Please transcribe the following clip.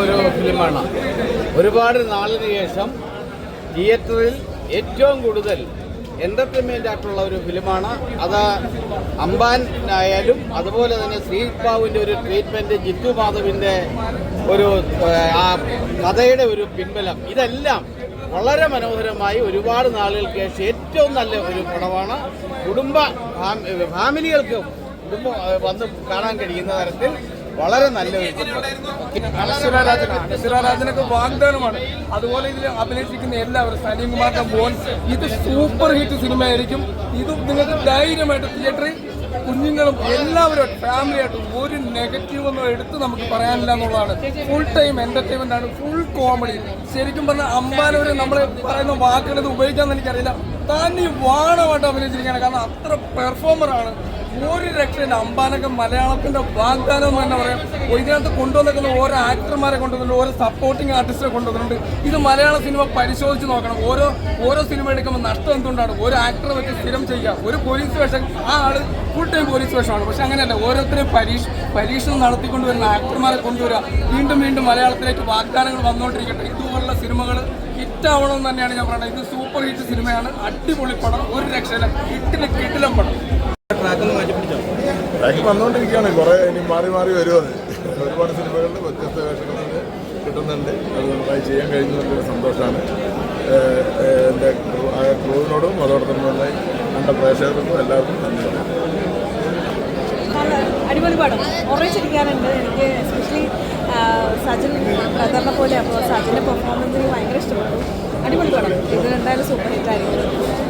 ഒരു ഫിലിമാണ്. ഒരുപാട് നാളിന് ശേഷം തിയേറ്ററിൽ ഏറ്റവും കൂടുതൽ എൻ്റർടൈൻമെൻ്റ് ആയിട്ടുള്ള ഒരു ഫിലിമാണ്. അത് അംബാൻ ആയാലും അതുപോലെ തന്നെ ശ്രീപാവിൻ്റെ ഒരു ട്രീറ്റ്മെൻറ്റ്, ജിത്തു മാധവിൻ്റെ ഒരു ആ കഥയുടെ ഒരു പിൻബലം, ഇതെല്ലാം വളരെ മനോഹരമായി ഒരുപാട് നാളുകൾക്ക് ശേഷം ഏറ്റവും നല്ല ഒരു പടമാണ്. ഫാമിലികൾക്ക് വന്ന് കാണാൻ കഴിയുന്ന തരത്തിൽ വളരെ നല്ലൊരു അനശ്വരാജനൊക്കെ വാഗ്ദാനമാണ്. അതുപോലെ ഇതിൽ അഭിനയിച്ചിരിക്കുന്ന എല്ലാവരും, സലീംകുമാറിന്റെ മോൻ, ഇത് സൂപ്പർ ഹിറ്റ് സിനിമയായിരിക്കും. ഇത് നിങ്ങൾക്ക് ധൈര്യമായിട്ട് തിയേറ്ററിൽ കുഞ്ഞുങ്ങളും എല്ലാവരും ഫാമിലിയായിട്ടും ഒരു നെഗറ്റീവ് ഒന്നും എടുത്ത് നമുക്ക് പറയാനില്ല എന്നുള്ളതാണ്. ഫുൾ ടൈം എന്റർടൈൻമെന്റ് ആണ്, ഫുൾ കോമഡി. ശരിക്കും പറഞ്ഞാൽ അമ്പാനവര് നമ്മൾ പറയുന്ന വാക്കുകൾ ഉപയോഗിക്കാമെന്ന് എനിക്കറിയില്ല. താൻ ഈ വാണമായിട്ട് അഭിനയിച്ചിരിക്കുകയാണ്. കാരണം അത്ര പെർഫോമറാണ്, ഒരു രക്ഷയില്ല. അമ്പാനൊക്കെ മലയാളത്തിന്റെ വാഗ്ദാനം എന്ന് തന്നെ പറയാം. ഇതിനകത്ത് കൊണ്ടുവന്നിരിക്കുന്ന ഓരോ ആക്ടർമാരെ കൊണ്ടുവന്നിട്ടുണ്ട്, ഓരോ സപ്പോർട്ടിങ് ആർട്ടിസ്റ്റിനെ കൊണ്ടുവന്നിട്ടുണ്ട്. ഇത് മലയാള സിനിമ പരിശോധിച്ച് നോക്കണം. ഓരോ സിനിമ എടുക്കുമ്പോൾ നഷ്ടം എന്തുകൊണ്ടാണ്? ഒരു ആക്ടറെ വെച്ച് സ്ഥിരം ചെയ്യുക. ഒരു പോലീസ് വേഷം, ആ ആള് ഫുൾ ടൈം പോലീസ് വേഷമാണ്. പക്ഷെ അങ്ങനെയല്ല, ഓരോരുത്തരെയും പരീക്ഷണം നടത്തിക്കൊണ്ട് വരുന്ന ആക്ടർമാരെ കൊണ്ടുവരിക. വീണ്ടും മലയാളത്തിലേക്ക് വാഗ്ദാനങ്ങൾ വന്നുകൊണ്ടിരിക്കട്ടെ. ഇതുപോലുള്ള സിനിമകൾ ഹിറ്റാവണമെന്ന് തന്നെയാണ് ഞാൻ പറയുന്നത്. ഇത് സൂപ്പർ ഹിറ്റ് സിനിമയാണ്, അടിപൊളി പടം, ഒരു രക്ഷയില്ല, കിട്ടിലും പടം. ട്രാക്ക് വന്നുകൊണ്ടിരിക്കുകയാണ്. കുറേ ഇനി മാറി വരുമത്. ഒരുപാട് സിനിമകളിൽ വ്യത്യസ്ത വേഷങ്ങൾ കിട്ടുന്നുണ്ട്. അത് നന്നായി ചെയ്യാൻ കഴിഞ്ഞതിൻ്റെ സന്തോഷമാണ്. എൻ്റെ ക്രൂവിനോടും അതോടൊപ്പം തന്നെ എൻ്റെ പ്രേക്ഷകർക്കും എല്ലാവർക്കും നന്ദിയുണ്ട്. അടിപൊളി പടം, ഉറച്ചിരിക്കാറുണ്ട്. എനിക്ക് എസ്പെഷ്യലി സജിൻ ബ്രദറിനെ പോലെ, അപ്പോൾ സജിൻ്റെ പെർഫോമൻസ് എനിക്ക് ഭയങ്കര ഇഷ്ടപ്പെട്ടു. അടിപൊളി പടം, ഇത് എന്തായാലും സൂപ്പർ ഹിറ്റ് ആയിരിക്കും.